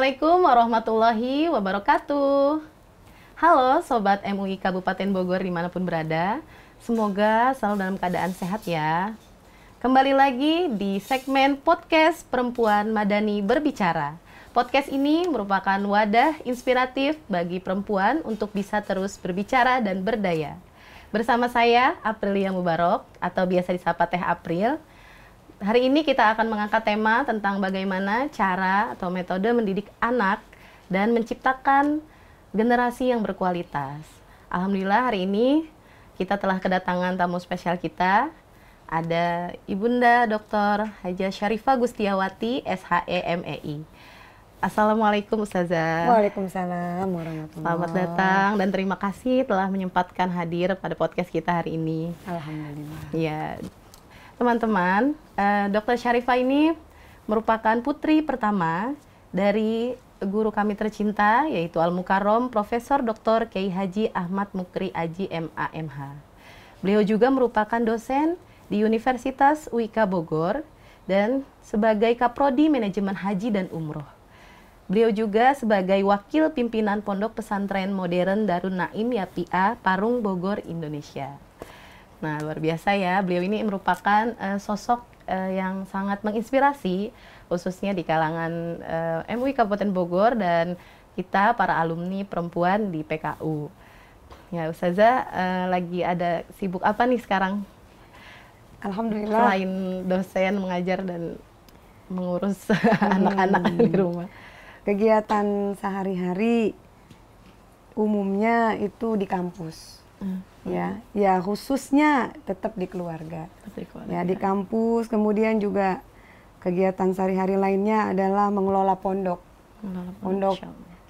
Assalamualaikum warahmatullahi wabarakatuh. Halo Sobat MUI Kabupaten Bogor dimanapun berada. Semoga selalu dalam keadaan sehat ya. Kembali lagi di segmen podcast Perempuan Madani Berbicara. Podcast ini merupakan wadah inspiratif bagi perempuan untuk bisa terus berbicara dan berdaya. Bersama saya Aprilia Mubarok atau biasa disapa Teh April. Hari ini kita akan mengangkat tema tentang bagaimana cara atau metode mendidik anak dan menciptakan generasi yang berkualitas. Alhamdulillah hari ini kita telah kedatangan tamu spesial kita. Ada Ibunda Dr. Hajah Syarifah Gustiawati, SHE MEI. Assalamualaikum Ustazah. Waalaikumsalam warahmatullahi wabarakatuh. Selamat datang dan terima kasih telah menyempatkan hadir pada podcast kita hari ini. Alhamdulillah. Ya, teman-teman, Dr. Syarifah ini merupakan putri pertama dari guru kami tercinta, yaitu Al-Mukarrom Profesor Dr. Kiai Haji Ahmad Mukri Aji MA.MH. Beliau juga merupakan dosen di Universitas UIK Bogor dan sebagai Kaprodi Manajemen Haji dan Umroh. Beliau juga sebagai Wakil Pimpinan Pondok Pesantren Modern Darun Naim Yapia, Parung, Bogor, Indonesia. Nah, luar biasa ya, beliau ini merupakan sosok yang sangat menginspirasi, khususnya di kalangan MUI Kabupaten Bogor dan kita para alumni perempuan di PKU. Ya, Ustazah lagi ada sibuk apa nih sekarang? Alhamdulillah. Selain dosen, mengajar, dan mengurus anak-anak di rumah. Kegiatan sehari-hari umumnya itu di kampus. Ya khususnya tetap di keluarga. Ya di kampus, kemudian juga kegiatan sehari-hari lainnya adalah mengelola pondok. Pondok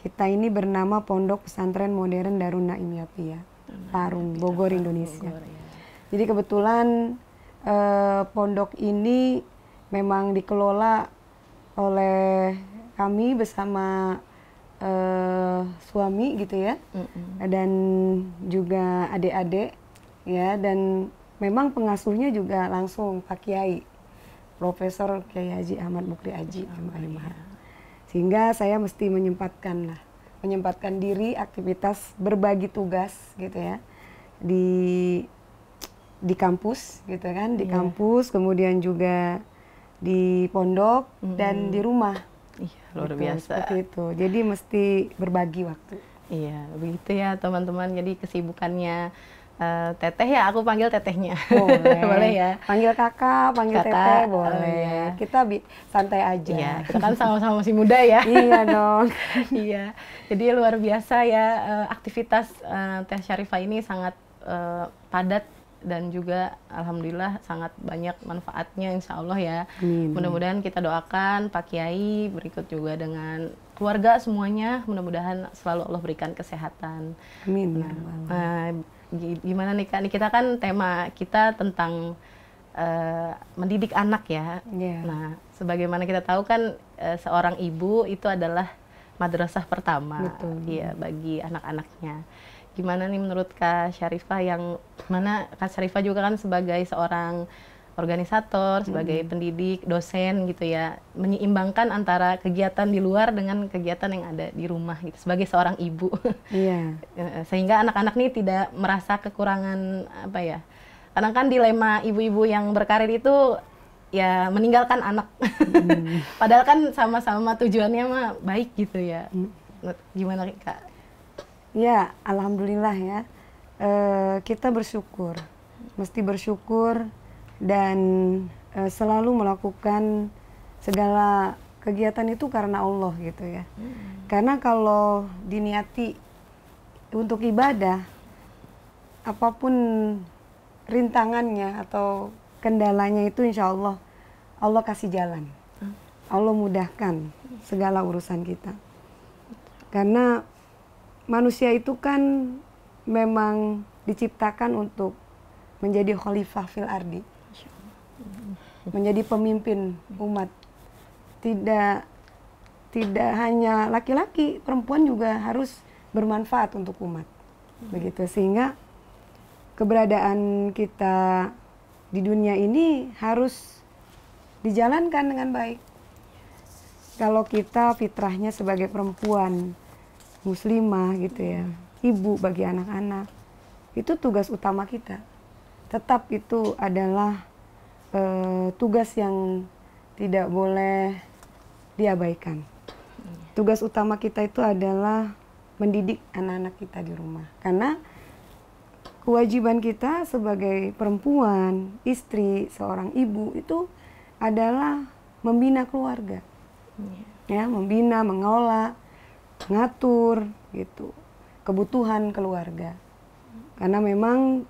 kita ini bernama Pondok Pesantren Modern Darun Naim Yapia, Parung, Bogor, Indonesia. Jadi kebetulan pondok ini memang dikelola oleh kami bersama suami gitu ya, dan juga adik-adik ya, dan memang pengasuhnya juga langsung Pak Kiai Profesor Kiai Haji Ahmad Mukri Aji MA.MH. Sehingga saya mesti menyempatkan diri aktivitas berbagi tugas gitu ya di kampus gitu kan, di kampus, kemudian juga di pondok dan di rumah. Iya, luar gitu, biasa. Seperti itu. Jadi mesti berbagi waktu. Iya, begitu ya teman-teman. Jadi kesibukannya Teteh ya, aku panggil Tetehnya. Boleh. Boleh ya. Panggil kakak, panggil Kakak, teteh, boleh. iya. Kita santai aja. Iya, kita kan sama-sama masih muda ya. Iya dong. Iya, jadi luar biasa ya, aktivitas Teh Syarifah ini sangat padat dan juga alhamdulillah sangat banyak manfaatnya insya Allah ya. Mudah-mudahan kita doakan Pak Kiai, berikut juga dengan keluarga semuanya, mudah-mudahan selalu Allah berikan kesehatan. Amin. Gimana nih Kak, kita kan tema kita tentang mendidik anak ya. Nah, sebagaimana kita tahu kan seorang ibu itu adalah madrasah pertama ya bagi anak-anaknya. Gimana nih menurut Kak Syarifah, yang mana Kak Syarifah juga kan sebagai seorang organisator, sebagai pendidik, dosen gitu ya, menyeimbangkan antara kegiatan di luar dengan kegiatan yang ada di rumah gitu, sebagai seorang ibu. Iya. Sehingga anak-anak nih tidak merasa kekurangan apa ya. Kadang kan dilema ibu-ibu yang berkarir itu ya meninggalkan anak. Padahal kan sama-sama tujuannya mah baik gitu ya. Gimana Kak? Ya, alhamdulillah ya. Kita bersyukur, mesti bersyukur dan selalu melakukan segala kegiatan itu karena Allah gitu ya. Karena kalau diniati untuk ibadah, apapun rintangannya atau kendalanya itu insya Allah, Allah kasih jalan. Allah mudahkan segala urusan kita. Karena manusia itu kan memang diciptakan untuk menjadi khalifah fil ardi, menjadi pemimpin umat. Tidak hanya laki-laki, perempuan juga harus bermanfaat untuk umat. Begitu, sehingga keberadaan kita di dunia ini harus dijalankan dengan baik. kalau kita fitrahnya sebagai perempuan muslimah gitu ya, ibu bagi anak-anak, itu tugas utama kita. Tetap itu adalah tugas yang tidak boleh diabaikan. Tugas utama kita itu adalah mendidik anak-anak kita di rumah. Karena kewajiban kita sebagai perempuan, istri, seorang ibu itu adalah membina keluarga. Ya, membina, mengelola, ngatur gitu kebutuhan keluarga. Karena memang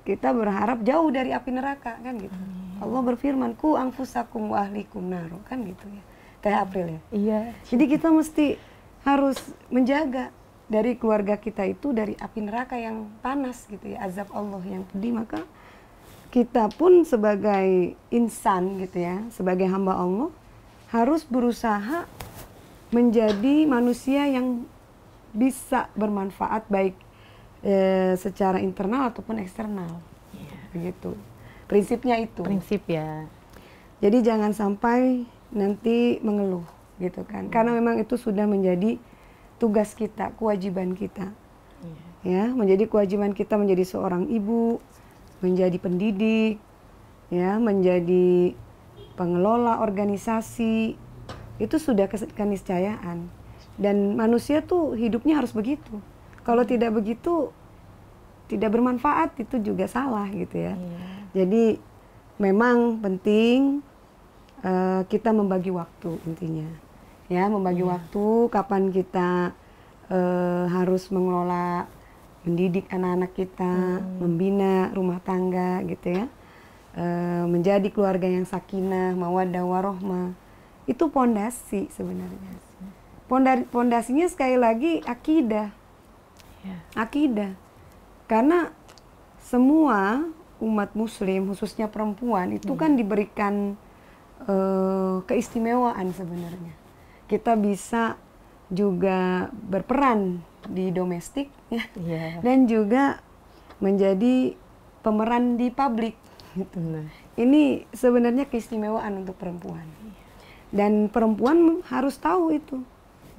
kita berharap jauh dari api neraka kan gitu. Allah berfirman, ku anfusakum wa ahlikum naro, kan gitu ya. Teh April ya. Iya. Jadi kita mesti harus menjaga dari keluarga kita itu dari api neraka yang panas gitu ya, azab Allah yang pedih. Maka kita pun sebagai insan gitu ya, sebagai hamba Allah harus berusaha menjadi manusia yang bisa bermanfaat baik secara internal ataupun eksternal. Begitu. Prinsipnya itu. Prinsip ya. Jadi jangan sampai nanti mengeluh gitu kan. Karena memang itu sudah menjadi tugas kita, kewajiban kita. Ya, menjadi kewajiban kita menjadi seorang ibu, menjadi pendidik, ya, menjadi pengelola organisasi. Itu sudah keniscayaan. Dan manusia tuh hidupnya harus begitu. Kalau tidak begitu, tidak bermanfaat, itu juga salah gitu ya. Jadi memang penting kita membagi waktu intinya. Ya, membagi waktu kapan kita harus mengelola, mendidik anak-anak kita, membina rumah tangga gitu ya. Menjadi keluarga yang sakinah, mawaddah warohmah. Itu pondasi sebenarnya. Pondasinya sekali lagi akidah. Akidah. Karena semua umat muslim, khususnya perempuan, itu kan diberikan keistimewaan sebenarnya. Kita bisa juga berperan di domestik ya, dan juga menjadi pemeran di publik gitu. Ini sebenarnya keistimewaan untuk perempuan. Dan perempuan harus tahu itu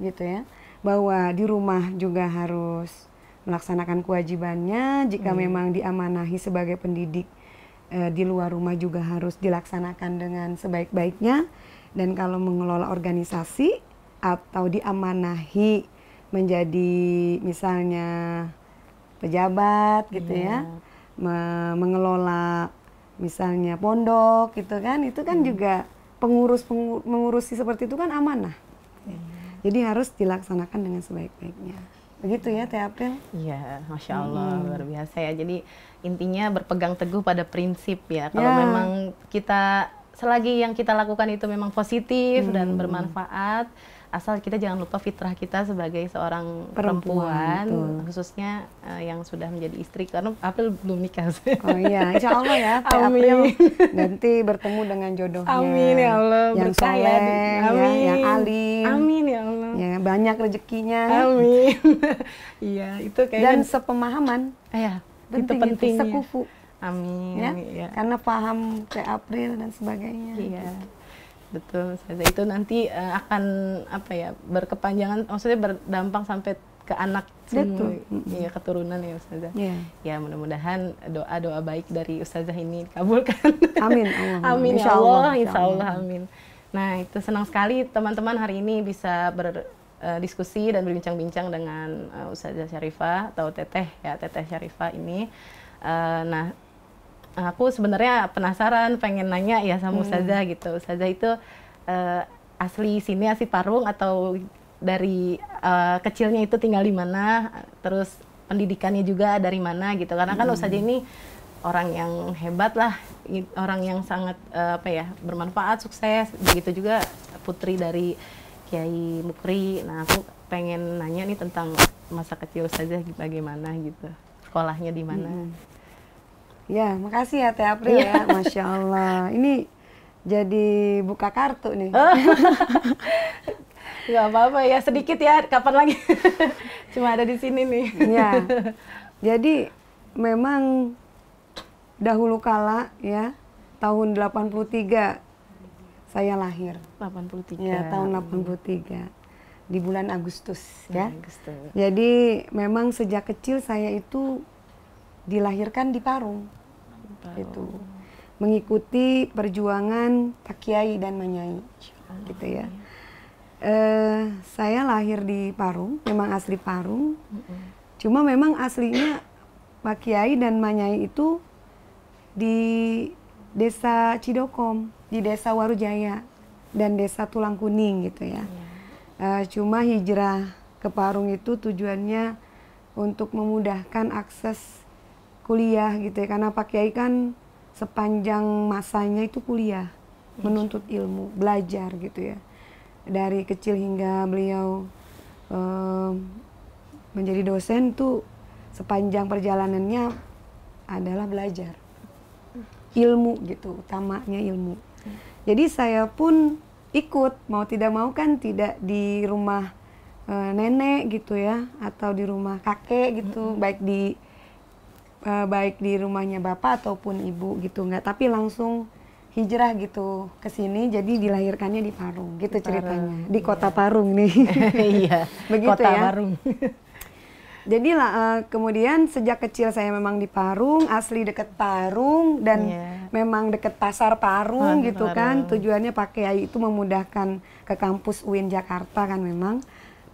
gitu ya, bahwa di rumah juga harus melaksanakan kewajibannya. Jika memang diamanahi sebagai pendidik, di luar rumah juga harus dilaksanakan dengan sebaik-baiknya. Dan kalau mengelola organisasi atau diamanahi menjadi misalnya pejabat gitu ya, mengelola misalnya pondok gitu kan, itu kan juga mengurusi seperti itu kan amanah. Jadi harus dilaksanakan dengan sebaik-baiknya. Begitu ya Teh April? Iya, Masya Allah, luar biasa ya. Jadi intinya berpegang teguh pada prinsip ya. Kalau memang kita, selagi yang kita lakukan itu memang positif dan bermanfaat, asal kita jangan lupa fitrah kita sebagai seorang perempuan khususnya yang sudah menjadi istri. Karena April belum nikah. Oh iya, insya Allah ya Teh April nanti bertemu dengan jodohnya. Amin ya Allah. Yang soleh, ya, yang alim. Amin ya Allah. Ya, banyak rezekinya. Amin. Iya, itu kayaknya. Dan sepemahaman. Ya, itu penting, pentingnya. sekufu. Amin. Ya, karena paham Teh April dan sebagainya. Iya, betul. Itu nanti akan apa ya, berkepanjangan, maksudnya berdampak sampai ke anak semua, ya, keturunan ya Ustazah. Ya, mudah-mudahan doa-doa baik dari Ustazah ini dikabulkan. Amin. Amin ya Allah, insya Allah, amin. Nah, itu senang sekali teman-teman hari ini bisa berdiskusi dan berbincang-bincang dengan Ustazah Syarifah atau Teteh ya, Teteh Syarifah ini. Nah, aku sebenarnya penasaran, pengen nanya ya sama Ustazah gitu. Ustazah itu asli sini, asli Parung, atau dari kecilnya itu tinggal di mana? Terus pendidikannya juga dari mana gitu? Karena kan Ustazah ini orang yang hebat lah, orang yang sangat bermanfaat, sukses. Begitu juga putri dari Kiai Mukri. Nah, aku pengen nanya nih tentang masa kecil Ustazah bagaimana gitu, sekolahnya di mana? Ya, makasih ya Teh April ya, Masya Allah. Ini jadi buka kartu nih. Gak apa-apa ya, sedikit ya, kapan lagi? Cuma ada di sini nih. Ya, jadi memang dahulu kala ya, tahun 83 saya lahir. 83. Ya, tahun 83 di bulan Agustus ya. Agustus. Jadi memang sejak kecil saya itu dilahirkan di Parung. Itu mengikuti perjuangan Pak Kiai dan Manyai gitu ya. Saya lahir di Parung, memang asli Parung. Cuma memang aslinya Pak Kiai dan Manyai itu di Desa Cidokom, di Desa Warujaya dan Desa Tulang Kuning gitu ya. Cuma hijrah ke Parung itu tujuannya untuk memudahkan akses kuliah gitu ya, karena Pak Kiai kan sepanjang masanya itu kuliah, menuntut ilmu, belajar gitu ya. Dari kecil hingga beliau menjadi dosen tuh sepanjang perjalanannya adalah belajar ilmu gitu, utamanya ilmu. Jadi saya pun ikut, mau tidak mau kan tidak di rumah nenek gitu ya, atau di rumah kakek gitu, baik di rumahnya bapak ataupun ibu gitu, nggak, tapi langsung hijrah gitu ke sini, jadi dilahirkannya di Parung gitu ceritanya, di kota Parung nih. Iya, begitu kota ya. Parung. Jadi kemudian sejak kecil saya memang di Parung, asli deket Parung dan memang deket pasar Parung gitu kan. Tujuannya Pak Kiai itu memudahkan ke kampus UIN Jakarta kan memang.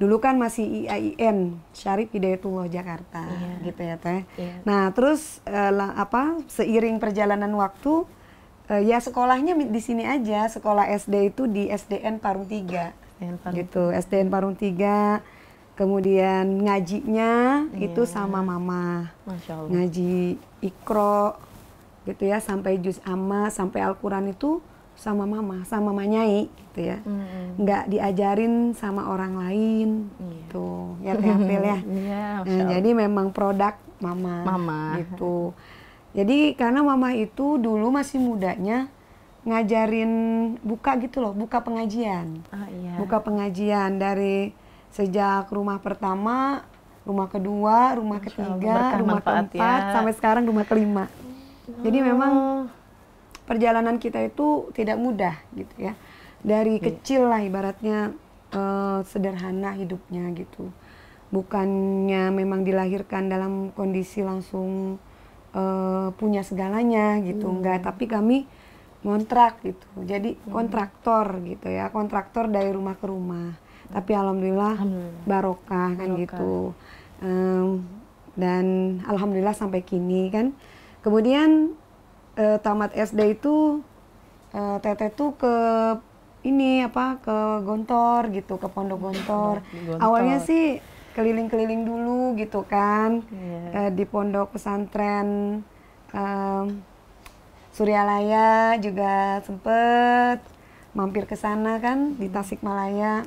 Dulu kan masih IAIN, Syarif Hidayatullah Jakarta gitu ya Teh. Nah terus seiring perjalanan waktu ya sekolahnya di sini aja, sekolah SD itu di SDN Parung 3 gitu, SDN Parung 3. Kemudian ngajinya itu sama mama, Masya Allah. ngaji Iqro gitu ya, sampai juz amma, sampai Al-Quran itu sama mama, sama Manyai gitu ya. Nggak diajarin sama orang lain gitu, ya Teh Apel ya. Nah, jadi memang produk mama gitu. Jadi karena mama itu dulu masih mudanya ngajarin buka gitu loh, buka pengajian. Buka pengajian dari sejak rumah pertama, rumah kedua, rumah ketiga, rumah keempat, sampai sekarang rumah kelima. Jadi memang perjalanan kita itu tidak mudah gitu ya. Dari kecil lah ibaratnya sederhana hidupnya gitu. Bukannya memang dilahirkan dalam kondisi langsung punya segalanya gitu, enggak. Tapi kami ngontrak gitu, jadi kontraktor gitu ya, kontraktor dari rumah ke rumah. Tapi alhamdulillah barokah kan gitu, dan alhamdulillah sampai kini kan. Kemudian tamat SD itu Teteh tuh ke ke Gontor gitu, ke Pondok Gontor. Awalnya sih keliling-keliling dulu gitu kan, di pondok pesantren Suryalaya juga sempet mampir ke sana kan, di Tasikmalaya,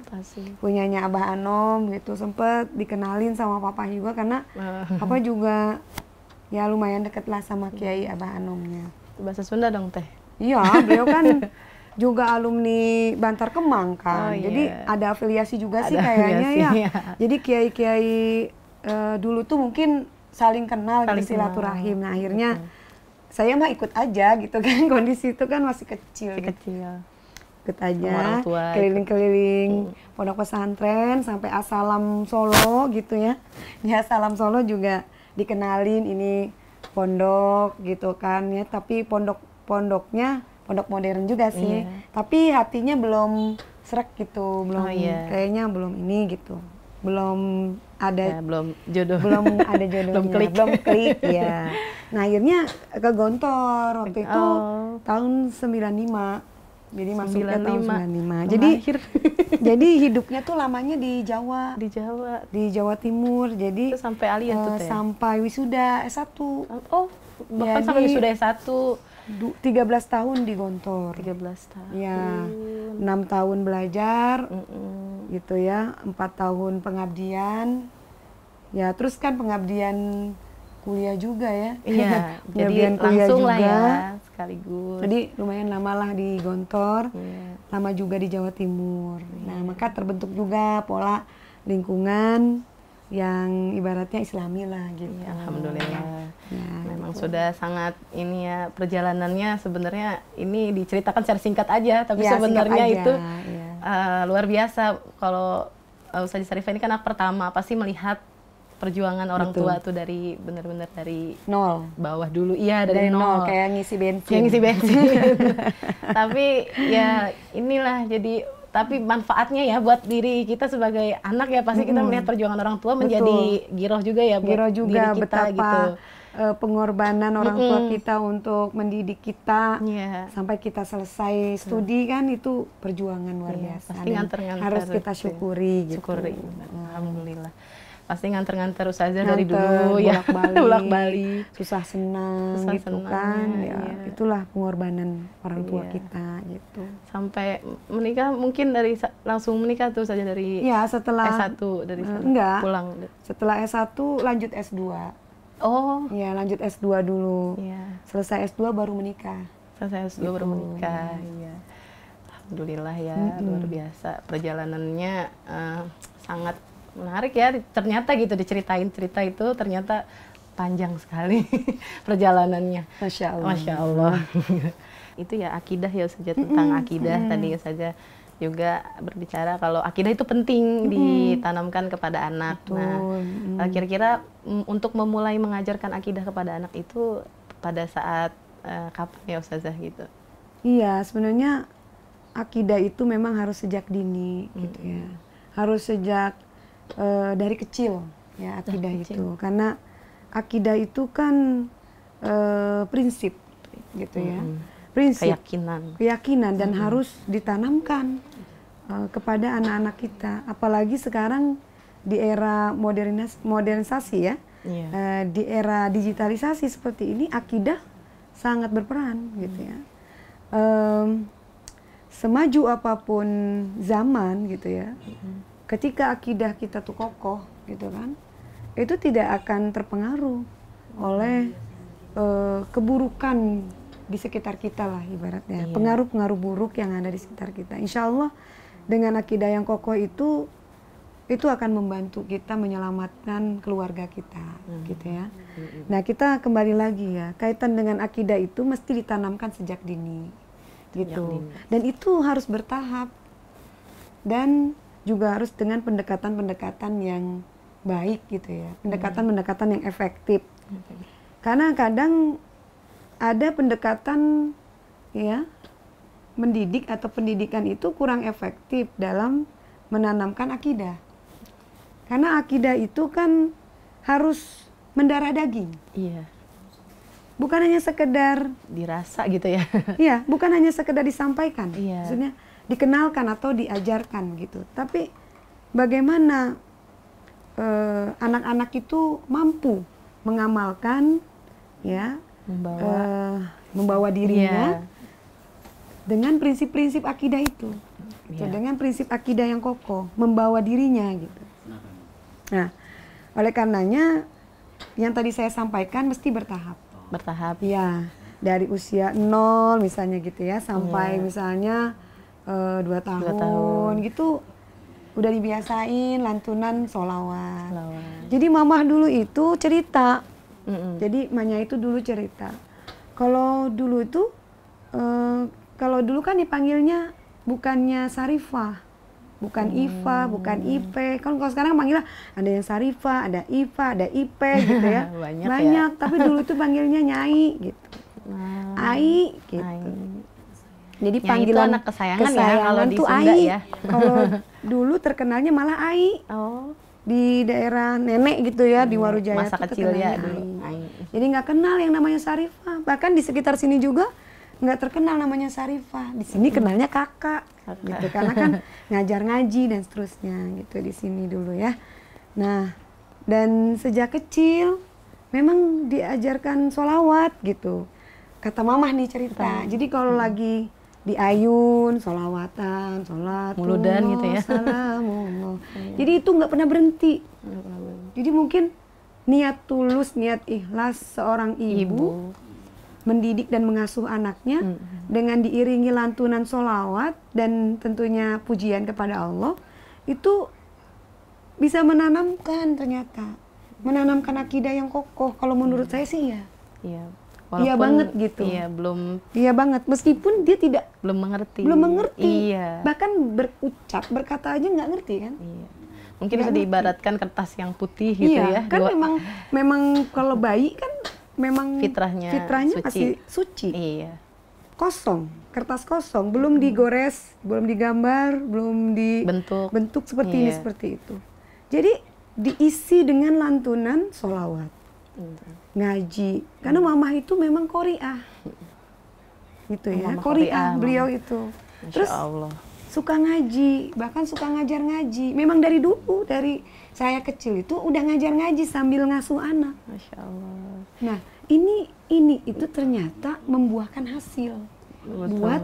punyanya Abah Anom gitu, sempet dikenalin sama papa juga karena papa juga ya lumayan deket lah sama Kiai Abah Anomnya. Bahasa Sunda dong Teh? Iya, beliau kan juga alumni Bantar Kemang kan, jadi ada afiliasi juga sih kayaknya ya. Jadi kiai-kiai dulu tuh mungkin saling kenal gitu, silaturahim. Nah akhirnya saya mah ikut aja gitu kan, kondisi itu kan masih kecil. Ikut aja, keliling-keliling pondok pesantren sampai Assalam Solo gitu ya. Di Assalam Solo juga dikenalin ini pondok gitu kan ya, tapi pondoknya pondok modern juga sih. Tapi hatinya belum srek gitu, belum kayaknya belum ini gitu. Belum ada belum ada jodohnya, belum klik ya. Nah, akhirnya ke Gontor waktu itu tahun 95. Jadi masuknya tahun 95. Jadi hidupnya tuh lamanya di Jawa. Di Jawa Timur. Jadi itu sampai alia tuh Teh? Sampai wisuda S1. Oh, bahkan sampai wisuda S1. 13 tahun di Gontor. 13 tahun. Ya, 6 tahun belajar. Gitu ya, 4 tahun pengabdian. Ya, terus kan pengabdian kuliah juga ya. Iya, jadi langsung lah ya, sekaligus. Jadi lumayan lama lah di Gontor, lama juga di Jawa Timur. Nah, maka terbentuk juga pola lingkungan yang ibaratnya Islami lah gitu. Ya, alhamdulillah. Ya, Memang gitu. sudah sangat ini ya, perjalanannya sebenarnya ini diceritakan secara singkat aja, tapi Ya, sebenarnya singkat aja, itu ya. luar biasa. Kalau Ustazah Syarifah ini kan anak pertama, pasti melihat perjuangan orang Betul. tua tuh dari benar-benar dari Nol. bawah dulu. Iya, Dari dari nol, nol. kayak ngisi bensin. Kayak ngisi bensin. Tapi ya inilah jadi, tapi manfaatnya ya buat diri kita sebagai anak ya, pasti kita melihat perjuangan orang tua menjadi giroh juga ya buat Giro juga diri kita betapa gitu. Pengorbanan orang tua kita untuk mendidik kita Iya. sampai kita selesai studi kan, itu perjuangan luar Iya, biasa. pasti Dan nganter-nganter harus kita gitu ya. syukuri gitu. Syukuri. Alhamdulillah. Pasti nganter-nganter Ustazah dari Nganter, dulu ya. bolak-balik, Bolak-balik. susah senang Susah gitu senang, kan. Ya, iya. itulah pengorbanan orang tua Iya. kita gitu. Sampai menikah mungkin dari langsung menikah tuh saja dari Ya, setelah S1 dari sana. enggak. Pulang. Setelah S1 lanjut S2. Oh, Ya, lanjut S2 dulu. iya. Selesai S2 baru menikah. Saya S2 baru menikah, iya. Alhamdulillah ya, luar biasa. Perjalanannya sangat menarik ya. Ternyata gitu diceritain cerita itu ternyata panjang sekali perjalanannya. Masya Allah. Masya Allah. Itu ya akidah ya saja, tentang akidah tadi saja juga berbicara kalau akidah itu penting ditanamkan kepada anak. Betul. Nah, kira-kira untuk memulai mengajarkan akidah kepada anak itu pada saat kapan ya Ustazah gitu? Iya, sebenarnya akidah itu memang harus sejak dini gitu ya. Harus sejak dari kecil ya akidah itu. Karena akidah itu kan prinsip gitu ya. Prinsip, keyakinan dan harus ditanamkan kepada anak-anak kita. Apalagi sekarang di era modernisasi ya. Iya. Di era digitalisasi seperti ini, akidah sangat berperan gitu ya. Semaju apapun zaman gitu ya, ketika akidah kita tuh kokoh gitu kan, itu tidak akan terpengaruh oleh keburukan di sekitar kita lah ibaratnya. Pengaruh-pengaruh buruk yang ada di sekitar kita. Insya Allah dengan akidah yang kokoh itu akan membantu kita menyelamatkan keluarga kita gitu ya. Nah, kita kembali lagi ya, kaitan dengan akidah itu mesti ditanamkan sejak dini gitu. Dan itu harus bertahap dan juga harus dengan pendekatan-pendekatan yang baik gitu ya, pendekatan-pendekatan yang efektif. Karena kadang ada pendekatan ya, mendidik atau pendidikan itu kurang efektif dalam menanamkan akidah. Karena akidah itu kan harus mendarah daging. Iya. Bukan hanya sekedar dirasa gitu ya. Iya, bukan hanya sekedar disampaikan. Iya. Maksudnya dikenalkan atau diajarkan gitu. Tapi bagaimana anak-anak itu mampu mengamalkan ya, membawa dirinya dengan prinsip-prinsip akidah itu. Gitu, dengan prinsip akidah yang kokoh, membawa dirinya gitu. Nah, oleh karenanya yang tadi saya sampaikan mesti bertahap. Bertahap. Ya, dari usia 0 misalnya gitu ya, sampai misalnya 2 tahun gitu, udah dibiasain lantunan sholawat. Jadi mamah dulu itu cerita. Jadi mamanya itu dulu cerita. Kalau dulu itu, kalau dulu kan dipanggilnya bukannya Sarifah, bukan Iva, bukan IP. Kalau sekarang manggilnya ada yang Sarifah, ada Iva, ada IP gitu ya. Banyak. Tapi dulu itu panggilnya Nyai gitu. Ai gitu. Jadi Nyai panggilan itu anak kesayangan ya kalau di tuh Sunda Ai. ya. Kalau dulu terkenalnya malah Ai. Oh. Di daerah nenek gitu ya, di Warujaya. Masa kecil ya dulu. Jadi nggak kenal yang namanya Sarifah. Bahkan di sekitar sini juga nggak terkenal namanya Sarifah. Di sini kenalnya kakak. Gitu, karena kan ngajar ngaji dan seterusnya gitu di sini dulu ya. Nah, dan sejak kecil memang diajarkan sholawat gitu. Kata mamah nih cerita. Jadi kalau lagi di ayun, sholawatan, sholat, muludan gitu ya. Salamullah. Jadi itu nggak pernah berhenti. Jadi mungkin niat tulus, niat ikhlas seorang ibu mendidik dan mengasuh anaknya dengan diiringi lantunan sholawat dan tentunya pujian kepada Allah, itu bisa menanamkan ternyata. Menanamkan akidah yang kokoh. Kalau menurut saya sih ya. Iya. Iya banget gitu. Iya, Iya banget. Meskipun dia belum mengerti. belum mengerti. Iya. Bahkan berkata aja nggak ngerti kan. Iya. Mungkin bisa diibaratkan kertas yang putih gitu iya, ya. Kan memang kalau bayi kan memang fitrahnya suci. masih suci. Iya. Kosong, kertas kosong, belum digores, belum digambar, belum dibentuk seperti ini, seperti itu. Jadi diisi dengan lantunan sholawat, ngaji. Karena mamah itu memang qori'ah, gitu ya, qori'ah beliau itu. Masya Terus Allah. suka ngaji, bahkan suka ngajar ngaji. Memang dari dulu, dari saya kecil itu udah ngajar ngaji sambil ngasuh anak. Masya Allah. Nah, ini itu ternyata membuahkan hasil. Betul. Buat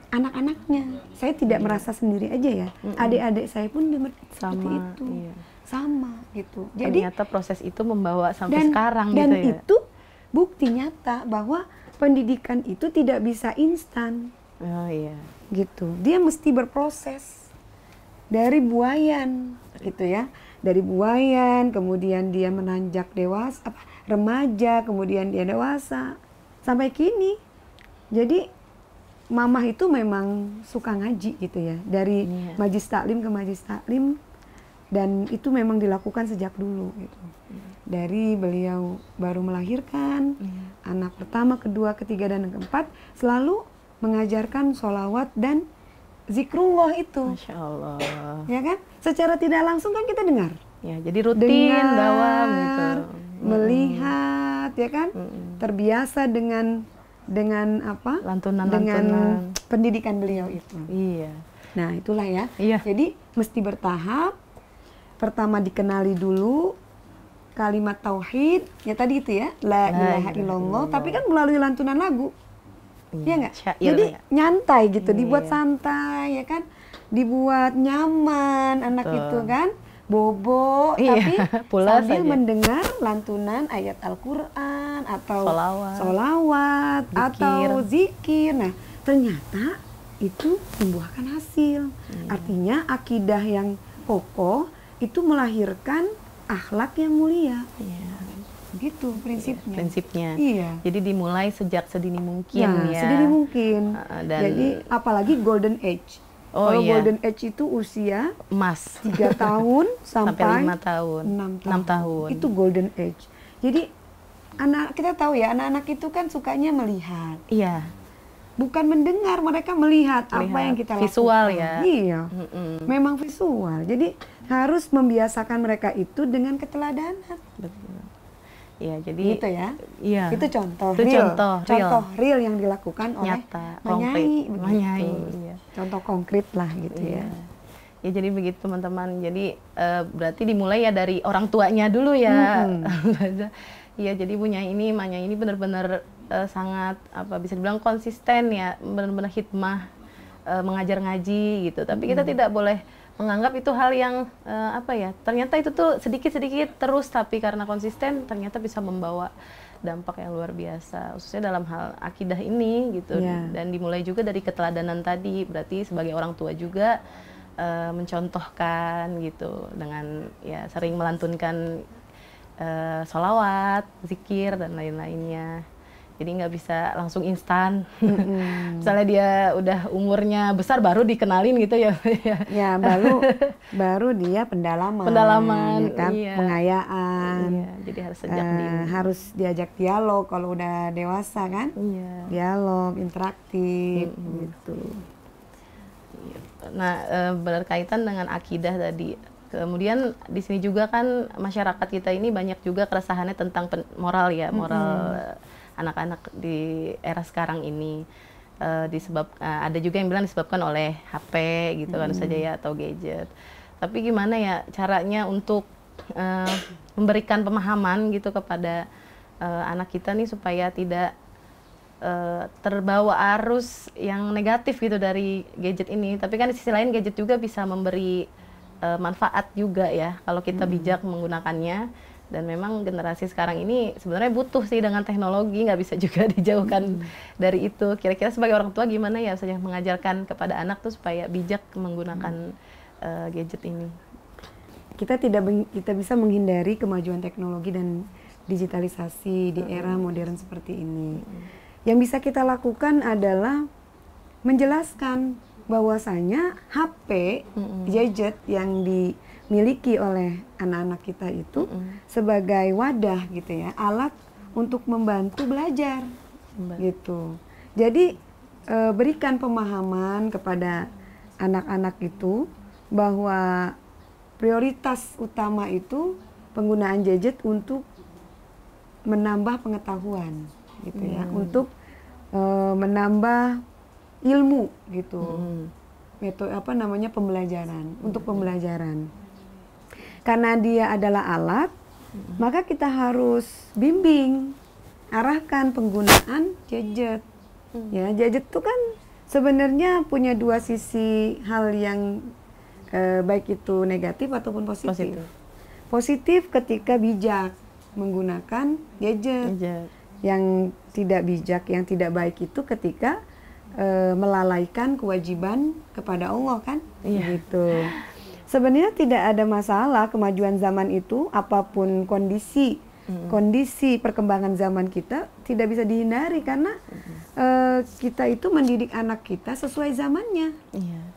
anak-anaknya. Saya tidak merasa sendiri aja ya. Adik-adik saya pun seperti itu. Iya. Sama gitu. Jadi ternyata proses itu membawa sampai sekarang dan gitu ya. itu bukti nyata bahwa pendidikan itu tidak bisa instan. Oh iya. Gitu. Dia mesti berproses. Dari buayan gitu ya. Dari buayan, kemudian dia menanjak dewasa, remaja, kemudian dia dewasa sampai kini. Jadi mamah itu memang suka ngaji gitu ya, dari majlis taklim ke majlis taklim, dan itu memang dilakukan sejak dulu gitu. Dari beliau baru melahirkan anak pertama, kedua, ketiga, dan keempat, selalu mengajarkan sholawat dan zikrullah itu. Masya Allah. Ya kan? Secara tidak langsung kan kita dengar. Ya, jadi rutin dawam gitu. Melihat, ya kan? Terbiasa dengan apa? Dengan pendidikan beliau itu. Iya. Nah, itulah ya. Iya. Jadi mesti bertahap. Pertama dikenali dulu kalimat tauhid, ya tadi itu ya, la ilaha illallah, tapi kan melalui lantunan lagu. Iya nggak? Jadi nyantai gitu, dibuat santai ya kan? Dibuat nyaman anak itu kan? Bobo, tapi sambil mendengar lantunan ayat Al-Quran atau sholawat atau zikir. Nah, ternyata itu membuahkan hasil. Artinya akidah yang kokoh itu melahirkan akhlak yang mulia. Gitu prinsipnya. Iya. Jadi dimulai sejak sedini mungkin ya. Sedini mungkin. Jadi apalagi golden age. Kalau golden age itu usia emas 3 tahun sampai 5 tahun, 6 tahun. Itu golden age. Jadi kita tahu ya, anak-anak itu kan sukanya melihat. Iya. Bukan mendengar, mereka melihat apa yang kita lakukan. Visual ya. Iya. Memang visual. Jadi harus membiasakan mereka itu dengan keteladanan. Betul. Iya, jadi gitu ya. Iya. Itu contoh real yang dilakukan oleh Manyai. Iya. Contoh konkret lah gitu ya. Ya jadi begitu teman-teman. Jadi berarti dimulai ya dari orang tuanya dulu ya. Iya, jadi Manyai ini benar-benar sangat bisa dibilang konsisten ya, benar-benar hikmah mengajar ngaji gitu. Tapi kita tidak boleh menganggap itu hal yang ternyata itu tuh sedikit-sedikit terus, tapi karena konsisten ternyata bisa membawa dampak yang luar biasa, khususnya dalam hal akidah ini gitu. Dan dimulai juga dari keteladanan tadi, berarti sebagai orang tua juga mencontohkan gitu dengan ya sering melantunkan sholawat, zikir dan lain-lainnya. Jadi nggak bisa langsung instan. Misalnya dia udah umurnya besar baru dikenalin gitu ya. Ya baru dia pendalaman ya kan? Pengayaan. Iya, jadi harus sejak dini. Harus diajak dialog kalau udah dewasa kan? Iya. Dialog, interaktif gitu. Nah, berkaitan dengan akidah tadi. Kemudian di sini juga kan masyarakat kita ini banyak juga keresahannya tentang moral ya, moral anak-anak di era sekarang ini. Ada juga yang bilang disebabkan oleh HP gitu kan saja ya, atau gadget. Tapi gimana ya caranya untuk memberikan pemahaman gitu kepada anak kita nih supaya tidak terbawa arus yang negatif gitu dari gadget ini. Tapi kan di sisi lain gadget juga bisa memberi manfaat juga ya kalau kita bijak menggunakannya. Dan memang generasi sekarang ini sebenarnya butuh sih dengan teknologi, nggak bisa juga dijauhkan dari itu. Kira-kira sebagai orang tua gimana ya saja mengajarkan kepada anak tuh supaya bijak menggunakan gadget ini? kita bisa menghindari kemajuan teknologi dan digitalisasi di era modern seperti ini. Yang bisa kita lakukan adalah menjelaskan bahwasanya HP, gadget yang dimiliki oleh anak-anak kita itu sebagai wadah gitu ya, alat untuk membantu belajar gitu. Jadi berikan pemahaman kepada anak-anak itu bahwa prioritas utama itu penggunaan gadget untuk menambah pengetahuan gitu ya, untuk menambah ilmu gitu, metode pembelajaran, untuk pembelajaran. Karena dia adalah alat, maka kita harus bimbing, arahkan penggunaan gadget. Ya, gadget itu kan sebenarnya punya dua sisi hal yang baik itu negatif ataupun positif. Positif ketika bijak menggunakan gadget. Yang tidak bijak, yang tidak baik itu ketika melalaikan kewajiban kepada Allah kan, gitu. Sebenarnya tidak ada masalah kemajuan zaman itu, apapun kondisi perkembangan zaman kita tidak bisa dihindari karena kita itu mendidik anak kita sesuai zamannya,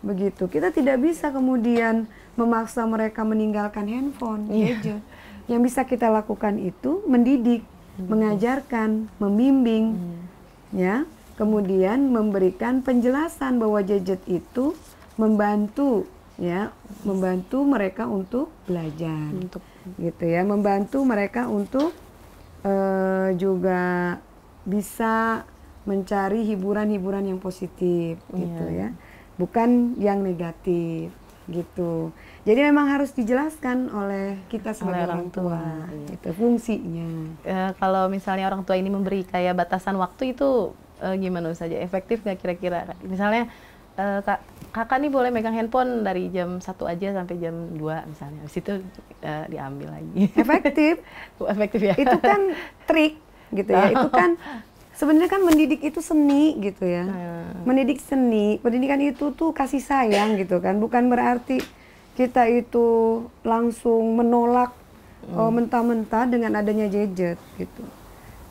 begitu. Kita tidak bisa kemudian memaksa mereka meninggalkan handphone, gadget. Yang bisa kita lakukan itu mendidik, mengajarkan, membimbing, ya. Kemudian memberikan penjelasan bahwa gadget itu membantu mereka untuk belajar, gitu ya, membantu mereka untuk juga bisa mencari hiburan-hiburan yang positif, gitu ya, bukan yang negatif, gitu. Jadi memang harus dijelaskan oleh kita sebagai orang tua, itu fungsinya. Kalau misalnya orang tua ini memberi kayak batasan waktu itu gimana saja, efektif nggak kira-kira? Misalnya kakak nih boleh megang handphone dari jam 1 aja sampai jam 2 misalnya, habis itu diambil lagi. Efektif. Efektif ya? Itu kan trik gitu ya, itu kan sebenarnya kan mendidik itu seni gitu ya. Mendidik seni, pendidikan itu tuh kasih sayang gitu kan, bukan berarti kita itu langsung menolak mentah-mentah dengan adanya gadget gitu.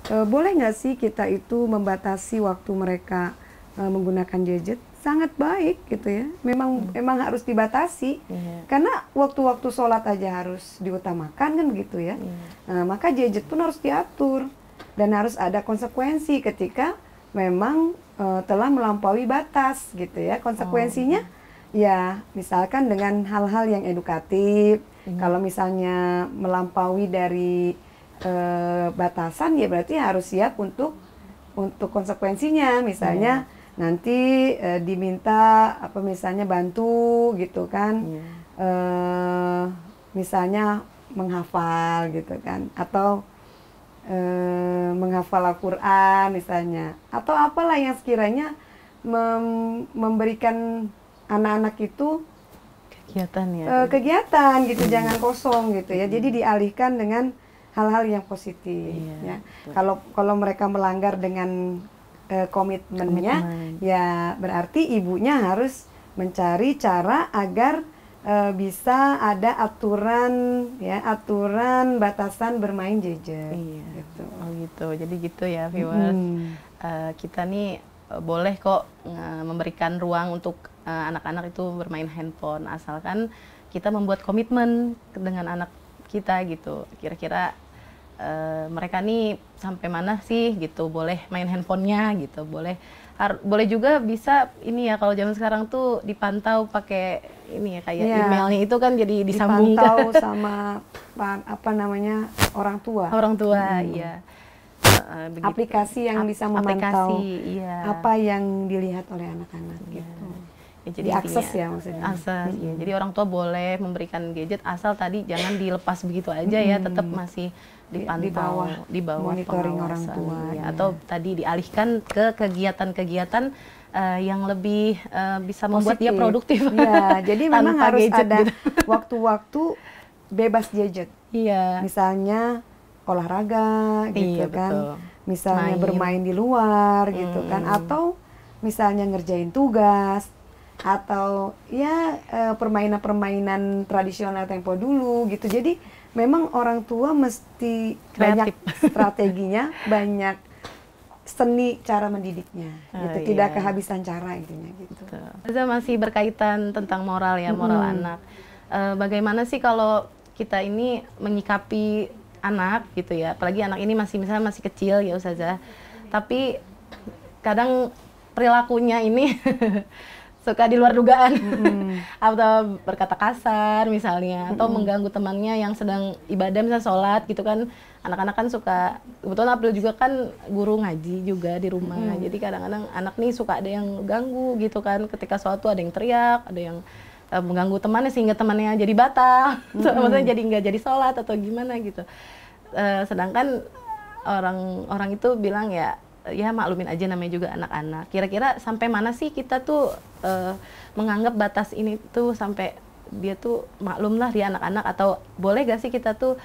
Boleh nggak sih kita itu membatasi waktu mereka menggunakan gadget? Sangat baik gitu ya. Memang harus dibatasi. Karena waktu-waktu sholat aja harus diutamakan kan gitu ya. Maka gadget pun harus diatur dan harus ada konsekuensi ketika memang telah melampaui batas gitu ya. Konsekuensinya ya misalkan dengan hal-hal yang edukatif. Kalau misalnya melampaui dari batasan ya berarti harus siap untuk konsekuensinya, misalnya nanti diminta misalnya bantu gitu kan, misalnya menghafal gitu kan, atau menghafal Al-Quran misalnya, atau apalah yang sekiranya memberikan anak-anak itu kegiatan gitu, jangan kosong gitu ya. Jadi dialihkan dengan hal-hal yang positif ya. Kalau mereka melanggar dengan komitmennya, ya berarti ibunya harus mencari cara agar bisa ada aturan batasan bermain gadget. Gitu. Oh gitu. Jadi gitu ya, viewers. Kita nih boleh kok memberikan ruang untuk anak-anak itu bermain handphone, asalkan kita membuat komitmen dengan anak kita gitu. Kira-kira mereka nih sampai mana sih gitu, boleh main handphonenya gitu, boleh juga bisa ini ya, kalau zaman sekarang tuh dipantau pakai ini ya, kayak emailnya itu kan jadi disambungkan dipantau sama orang tua. Iya. Aplikasi yang bisa memantau apa yang dilihat oleh anak-anak gitu. Ya, jadi diakses ya maksudnya. Akses, ya. Jadi orang tua boleh memberikan gadget asal tadi jangan dilepas begitu aja ya, tetap masih dipantau di bawah monitoring orang tua ya. Atau tadi dialihkan ke kegiatan-kegiatan yang lebih bisa membuat dia produktif. Ya, jadi memang harus gadget, ada gitu. waktu-waktu bebas gadget. Iya. Misalnya olahraga gitu kan. Betul. Misalnya bermain di luar gitu kan, atau misalnya ngerjain tugas. atau ya permainan-permainan tradisional tempo dulu gitu. Jadi memang orang tua mesti banyak strateginya, banyak seni cara mendidiknya gitu. Tidak kehabisan cara intinya gitu. Ustazah masih berkaitan tentang moral ya, moral anak. Bagaimana sih kalau kita ini menyikapi anak gitu ya, apalagi anak ini misalnya masih kecil ya Ustazah, tapi kadang perilakunya ini suka di luar dugaan, atau berkata kasar misalnya, atau mengganggu temannya yang sedang ibadah misalnya sholat gitu kan. Anak-anak kan suka, kebetulan April juga kan guru ngaji juga di rumah, jadi kadang-kadang anak nih suka ada yang ganggu gitu kan, ketika sholat tuh ada yang teriak, ada yang mengganggu temannya sehingga temannya jadi batal, maksudnya jadi nggak jadi sholat atau gimana gitu. Sedangkan orang itu bilang ya maklumin aja, namanya juga anak-anak. Kira-kira sampai mana sih kita tuh menganggap batas ini tuh sampai dia tuh maklum lah dia anak-anak, atau boleh gak sih kita tuh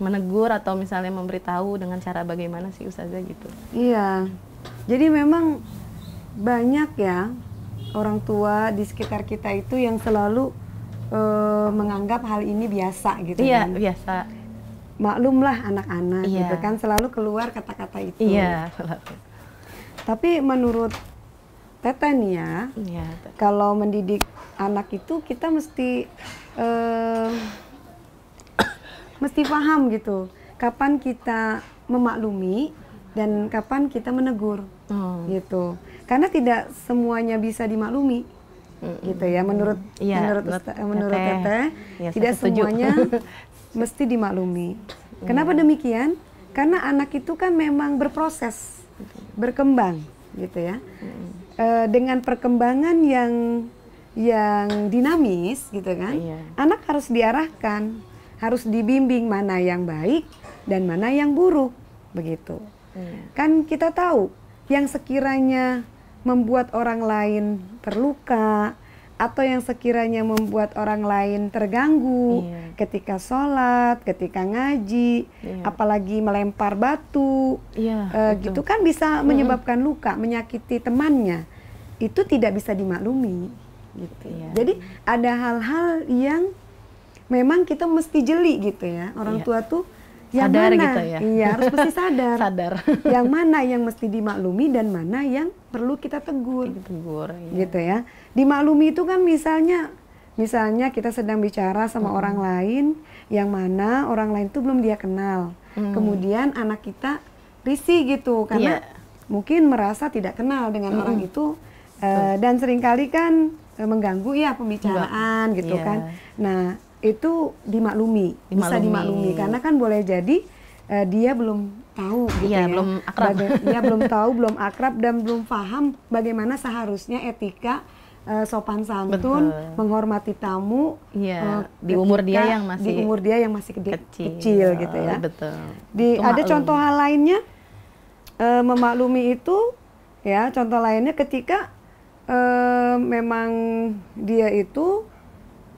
menegur atau misalnya memberitahu dengan cara bagaimana sih Ustazah gitu? Iya, jadi memang banyak ya orang tua di sekitar kita itu yang selalu menganggap hal ini biasa gitu. Iya, kan? Biasa. Maklumlah anak-anak gitu kan, selalu keluar kata-kata itu. Iya. Tapi menurut Teteh nih ya, kalau mendidik anak itu kita mesti paham gitu, kapan kita memaklumi dan kapan kita menegur gitu. Karena tidak semuanya bisa dimaklumi gitu ya, menurut Teteh tidak semuanya mesti dimaklumi. Kenapa demikian? Karena anak itu kan memang berproses, berkembang gitu ya. Dengan perkembangan yang dinamis gitu kan, anak harus diarahkan, harus dibimbing mana yang baik dan mana yang buruk begitu. Kan kita tahu yang sekiranya membuat orang lain terluka atau yang sekiranya membuat orang lain terganggu ketika sholat, ketika ngaji, apalagi melempar batu, gitu kan bisa menyebabkan luka, menyakiti temannya. Itu tidak bisa dimaklumi gitu. Jadi ada hal-hal yang memang kita mesti jeli gitu ya. Orang tua tuh yang sadar mana, gitu ya. Iya harus mesti sadar. Sadar. Yang mana yang mesti dimaklumi dan mana yang perlu kita tegur. Gitu ya. Dimaklumi itu kan misalnya kita sedang bicara sama orang lain yang mana orang lain itu belum dia kenal. Kemudian anak kita risih gitu karena mungkin merasa tidak kenal dengan orang itu, dan seringkali kan mengganggu ya pembicaraan gitu kan. Nah, itu dimaklumi, bisa dimaklumi karena kan boleh jadi dia belum tahu gitu ya, belum akrab. Dia belum tahu, belum akrab dan belum paham bagaimana seharusnya etika sopan santun, menghormati tamu di umur dia yang masih kecil gitu ya. Betul. Ada contoh hal lainnya memaklumi itu ya, contoh lainnya ketika memang dia itu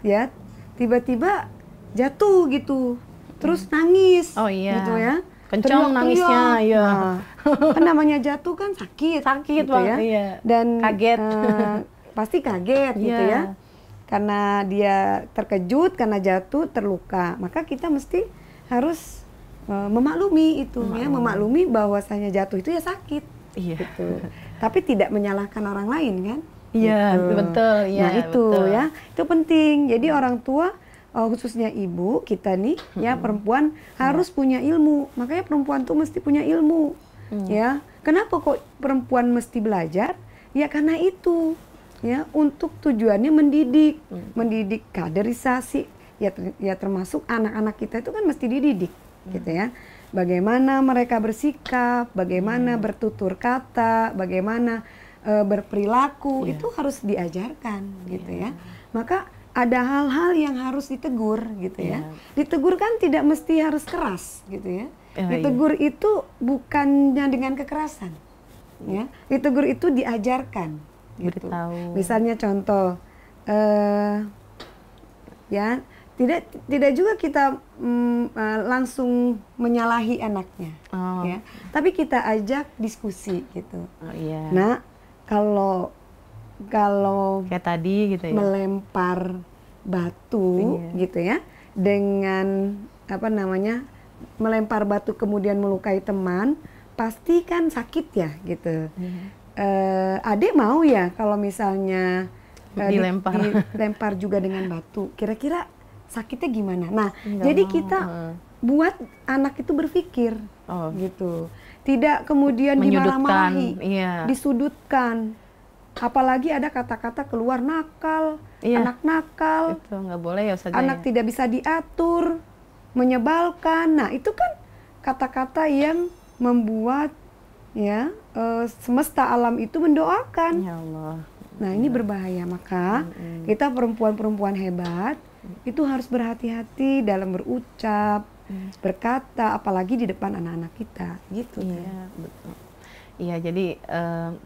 ya tiba-tiba jatuh gitu, terus nangis, gitu ya, kencang nangisnya, Nah, kan namanya jatuh kan sakit gitu banget, ya, dan kaget, pasti kaget gitu ya, karena dia terkejut karena jatuh terluka, maka kita mesti harus memaklumi itu ya, memaklumi bahwasanya jatuh itu ya sakit, gitu, tapi tidak menyalahkan orang lain kan. Gitu. Betul. Nah itu betul. Ya, itu penting. Jadi orang tua, khususnya ibu kita nih, ya perempuan harus punya ilmu. Makanya perempuan tuh mesti punya ilmu, ya. Kenapa kok perempuan mesti belajar? Ya karena itu, ya untuk tujuannya mendidik kaderisasi. Ya termasuk anak-anak kita itu kan mesti dididik, gitu ya. Bagaimana mereka bersikap, bagaimana bertutur kata, bagaimana berperilaku, itu harus diajarkan gitu ya. Maka ada hal-hal yang harus ditegur gitu ya. Ditegur kan tidak mesti harus keras gitu ya. Ditegur itu bukannya dengan kekerasan ya. Ditegur itu diajarkan gitu. Misalnya contoh ya, tidak juga kita langsung menyalahi anaknya ya. Tapi kita ajak diskusi gitu. Nah, kalau kalau kayak tadi gitu ya. melempar batu gitu ya, dengan apa namanya, melempar batu kemudian melukai teman, pasti kan sakit ya gitu. Adik mau ya kalau misalnya dilempar juga dengan batu, kira-kira sakitnya gimana? Nah, jadi kita buat anak itu berpikir gitu, tidak kemudian dimarah-marahi, disudutkan. Apalagi ada kata-kata keluar nakal, anak nakal, itu nggak boleh ya Ustazah, anak tidak bisa diatur, menyebalkan. Nah itu kan kata-kata yang membuat ya semesta alam itu mendoakan. Ya Allah. Nah ini berbahaya, maka kita perempuan-perempuan hebat itu harus berhati-hati dalam berucap, berkata, apalagi di depan anak-anak kita, gitu. Iya, betul. Iya, jadi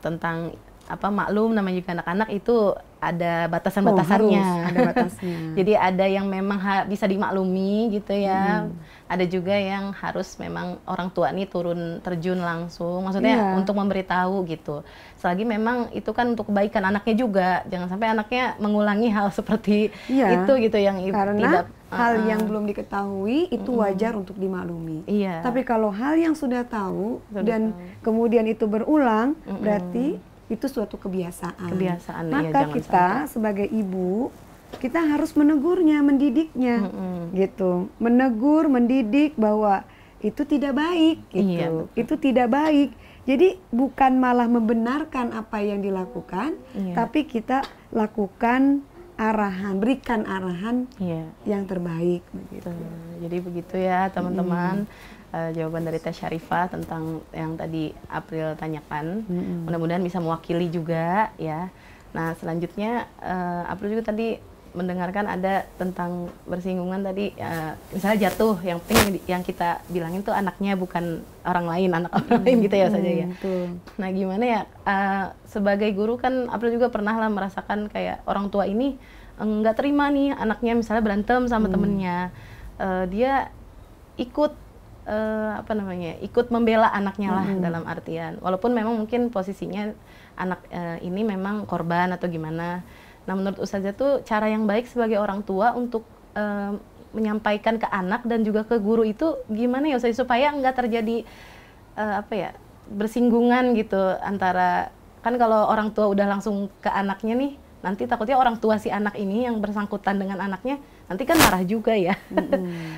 tentang apa, maklum namanya juga anak-anak itu ada batasan-batasannya. Ada batasnya. Jadi ada yang memang bisa dimaklumi gitu ya. Ada juga yang harus memang orang tua nih turun terjun langsung. Maksudnya untuk memberitahu gitu. Selagi memang itu kan untuk kebaikan anaknya juga. Jangan sampai anaknya mengulangi hal seperti itu gitu yang karena hal yang belum diketahui itu wajar untuk dimaklumi. Tapi kalau hal yang sudah tahu dan kemudian itu berulang, berarti itu suatu kebiasaan. Maka kita sebagai ibu, kita harus menegurnya, mendidiknya, gitu. Menegur, mendidik bahwa itu tidak baik, gitu. Itu tidak baik. Jadi bukan malah membenarkan apa yang dilakukan, tapi kita lakukan arahan, berikan arahan yang terbaik. Begitu. Jadi begitu ya teman-teman. Jawaban dari Teh Syarifah tentang yang tadi April tanyakan. Mudah-mudahan bisa mewakili juga ya. Nah selanjutnya April juga tadi mendengarkan ada tentang bersinggungan tadi, misalnya jatuh, yang penting yang kita bilangin tuh anaknya, bukan orang lain, anak orang lain gitu ya saja ya. Nah gimana ya, sebagai guru kan April juga pernah lah merasakan kayak orang tua ini nggak terima nih anaknya misalnya berantem sama temennya, dia ikut apa namanya, ikut membela anaknya lah, dalam artian walaupun memang mungkin posisinya anak ini memang korban atau gimana. Nah menurut Ustazah tuh cara yang baik sebagai orang tua untuk menyampaikan ke anak dan juga ke guru itu gimana ya Ustazah, supaya nggak terjadi apa ya, bersinggungan gitu antara, kan kalau orang tua udah langsung ke anaknya nih, nanti takutnya orang tua si anak ini yang bersangkutan dengan anaknya nanti kan marah juga ya.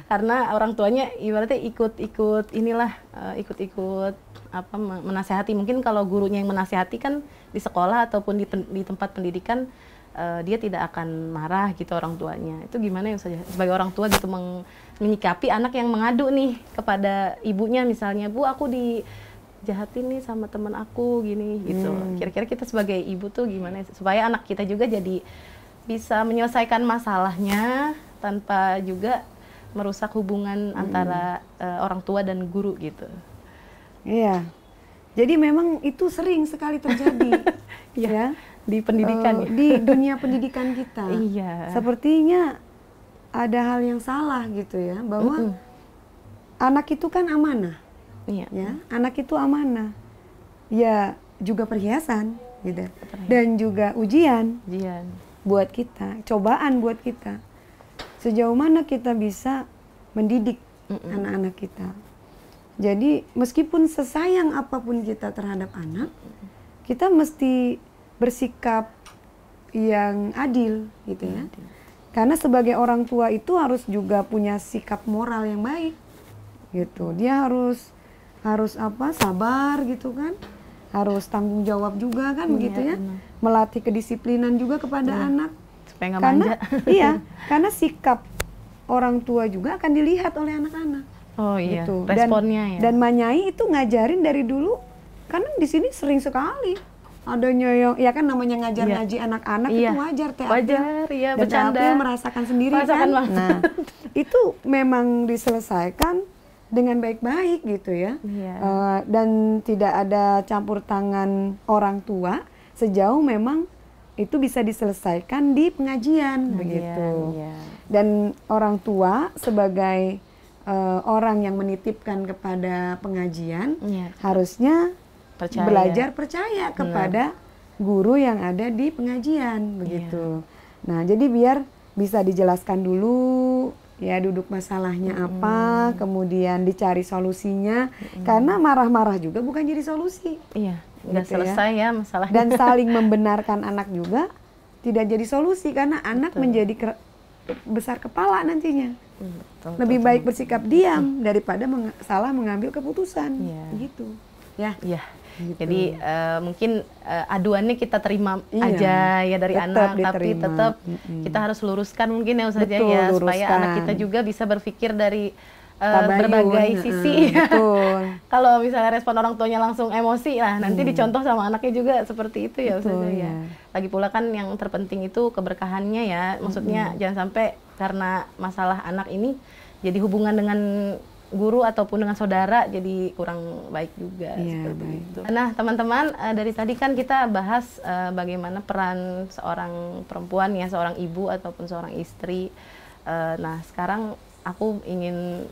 Karena orang tuanya ibaratnya ikut-ikut inilah, ikut-ikut apa, menasehati. Mungkin kalau gurunya yang menasehati kan di sekolah ataupun di tempat pendidikan, dia tidak akan marah gitu orang tuanya. Itu gimana ya Ustazah sebagai orang tua gitu menyikapi anak yang mengadu nih kepada ibunya, misalnya, Bu aku dijahatin nih sama teman aku gini gitu. Kira-kira kita sebagai ibu tuh gimana supaya anak kita juga jadi bisa menyelesaikan masalahnya tanpa juga merusak hubungan antara orang tua dan guru gitu. Iya. Jadi memang itu sering sekali terjadi ya di pendidikan, di dunia pendidikan kita. Sepertinya ada hal yang salah gitu ya, bahwa anak itu kan amanah. Ya, anak itu amanah. Ya, juga perhiasan gitu. Dan juga ujian buat kita, cobaan buat kita. Sejauh mana kita bisa mendidik anak-anak kita. Jadi meskipun sesayang apapun kita terhadap anak, kita mesti bersikap yang adil gitu ya. Karena sebagai orang tua itu harus juga punya sikap moral yang baik gitu. Dia harus apa, sabar gitu kan. Harus tanggung jawab juga kan, begitu ya. Melatih kedisiplinan juga kepada anak. Supaya nggak manja. Karena sikap orang tua juga akan dilihat oleh anak-anak. Gitu. Responnya dan Manyai itu ngajarin dari dulu, karena di sini sering sekali adanya yang, ya kan namanya ngaji anak-anak itu wajar, wajar, dan bercanda, merasakan sendiri kan. Nah, itu memang diselesaikan dengan baik-baik gitu ya. Dan tidak ada campur tangan orang tua sejauh memang itu bisa diselesaikan di pengajian begitu. Dan orang tua sebagai orang yang menitipkan kepada pengajian harusnya belajar percaya kepada guru yang ada di pengajian begitu. Nah, jadi biar bisa dijelaskan dulu ya duduk masalahnya apa, kemudian dicari solusinya. Karena marah-marah juga bukan jadi solusi. Iya, nggak Gitu selesai ya masalahnya. Dan saling membenarkan anak juga tidak jadi solusi karena anak menjadi besar kepala nantinya. Betul, Lebih baik bersikap diam daripada salah mengambil keputusan. Iya. Gitu. Ya. Iya. Gitu. Jadi mungkin aduannya kita terima Iya, aja ya dari tetap anak, tapi diterima. tetap kita harus luruskan mungkin ya Ustazah Betul, ya, supaya luruskan. anak kita juga bisa berpikir dari Tabayun, berbagai sisi. betul. Kalau misalnya respon orang tuanya langsung emosi, lah nanti dicontoh sama anaknya juga seperti itu ya Betul, Ustazah ya. ya. Lagi pula kan yang terpenting itu keberkahannya ya, maksudnya jangan sampai karena masalah anak ini jadi hubungan dengan guru ataupun dengan saudara jadi kurang baik juga seperti baik. itu. Nah teman-teman, dari tadi kan kita bahas bagaimana peran seorang perempuan ya, seorang ibu ataupun seorang istri. Nah sekarang aku ingin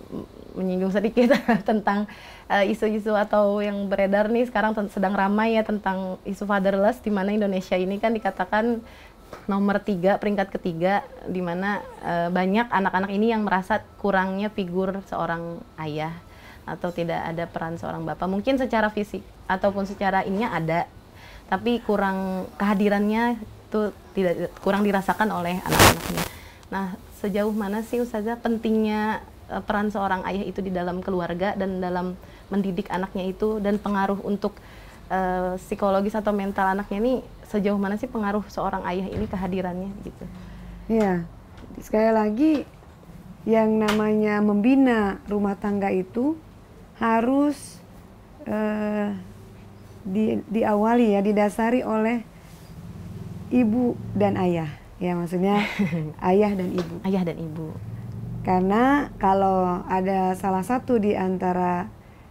menyinggung sedikit tentang isu-isu atau yang beredar nih sekarang sedang ramai ya tentang isu fatherless, di mana Indonesia ini kan dikatakan nomor 3, peringkat ketiga, di mana banyak anak-anak ini yang merasa kurangnya figur seorang ayah atau tidak ada peran seorang bapak. Mungkin secara fisik ataupun secara ininya ada, tapi kurang kehadirannya itu kurang dirasakan oleh anak-anaknya. Nah, sejauh mana sih Ustazah pentingnya peran seorang ayah itu di dalam keluarga dan dalam mendidik anaknya itu, dan pengaruh untuk psikologis atau mental anaknya ini, sejauh mana sih pengaruh seorang ayah ini kehadirannya gitu? Ya, sekali lagi yang namanya membina rumah tangga itu harus diawali ya, didasari oleh ibu dan ayah. Ya maksudnya ayah dan ibu. Ayah dan ibu. Karena kalau ada salah satu di antara